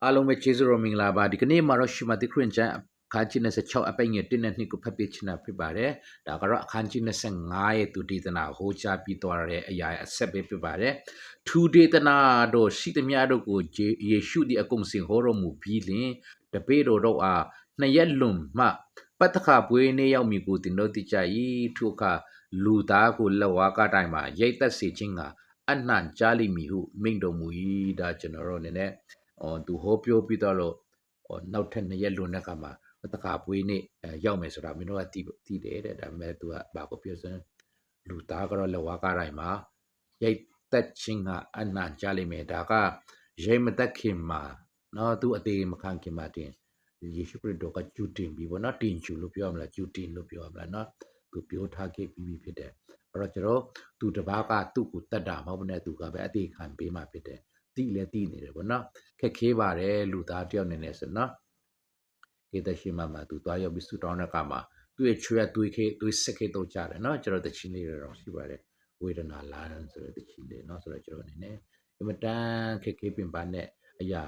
အားလုံးပဲကျေးဇူးတော်မင်္ဂလာပါဒီကနေ့မှာတော့ရှုမတိခရင်ကျန်အခန်းကြီး26အပိတ်ငယ်1နဲ့2ကိုဖတ်ပြချင်တာဖြစ်ပါတယ်ဒါကတော့အခန်းကြီး25ရဲ့သူဒေသနာဟောကြားပြီးသွားတဲ့အရာအဆက်ပဲဖြစ်ပါတယ်သူဒေသနာတို့ရှိသမျှတို့ကိုယေရှုသည်အကုန်စင်ဟောတော်မူပြီးလင်တပည့်တော်တို့အားနှစ်ရက်လွန်မှပတ်တခါပွဲနေရောက်မီကိုတင်တို့တိကြ၏ထိုအခါလူသားကိုလက်ဝါးကတိုင်မှာရိတ်သက်စေခြင်းကအနှံ့ကြားလိမ့်မည်ဟုမိန့်တော်မူ၏ဒါကျွန်တော်တို့အနေနဲ့သူဟောပြောပြီးတော့နောက်ထပ်2ရက်လွန်တဲ့အခါမှာတခါပွေးနေ့ရောက်မယ်ဆိုတာမင်းတို့ကသိတယ်တဲ့ဒါပေမဲ့သူကဘာကိုပြောစမ်းလူသားကတော့လက်ဝါးကားတိုင်းမှာရိတ်သက်ခြင်းကအနံ့ကြားလိမ့်မယ်ဒါကရိတ်မသက်ခင်မှာနော်သူအသေးမခံခင်မှာတင်ယေရှုခရစ်တော်ကကျူတင်ပြီးပေါ့နော်တင်ကျူလို့ပြောရမလားကျူတင်လို့ပြောရမလားနော်သူပြောထားခဲ့ပြီးဖြစ်တယ်အဲ့တော့ကျွန်တော်သူတပားကသူ့ကိုတတ်တာမဟုတ်ဘူးနဲ့သူကပဲအသေးခံပေးမှဖြစ်တယ်တိလည်းတိနေတယ်ပေါ့နော်ခက်ခဲပါတယ်လူသားတယောက်နေနေဆိုနော်ကေတရှိမမှာသူသွားရောက်ပြီးဆူတောင်းတဲ့အခါမှာသူ့ရဲ့ချွေးသွေးစက်ခဲတော့ကြတယ်နော်ကျွန်တော်တချင်းလေးတော့ရှိပါတယ်ဝေဒနာလာတယ်ဆိုတဲ့တချင်းလေးနော်ဆိုတော့ကျွန်တော်အနေနဲ့အမတန်ခက်ခဲပင်ပန်းတဲ့အရာ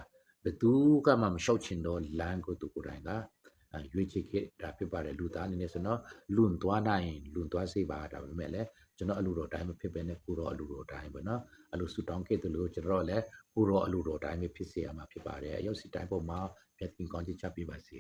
ဘသူကမှမလျှောက်ချင်တော့လမ်းကိုသူကိုယ်တိုင်ကရွေးချယ်ခဲ့တာဖြစ်ပါတယ်လူသားအနေနဲ့ဆိုတော့လွန်သွားနိုင်လွန်သွားစေပါဒါပေမဲ့လည်းကျွန်တော်အလူတော်တိုင်းမဖြစ်ဘဲနဲ့ကိုရောအလူတော်တိုင်းပဲเนาะအလူဆူတောင်းခဲ့တယ်လို့ကျွန်တော်လည်းကိုရောအလူတော်တိုင်းပဲဖြစ်စေရမှာဖြစ်ပါတယ်အယုတ်စီတိုင်းပုံမှာပြတ်ကင်းကောင်းချချပြပါစေ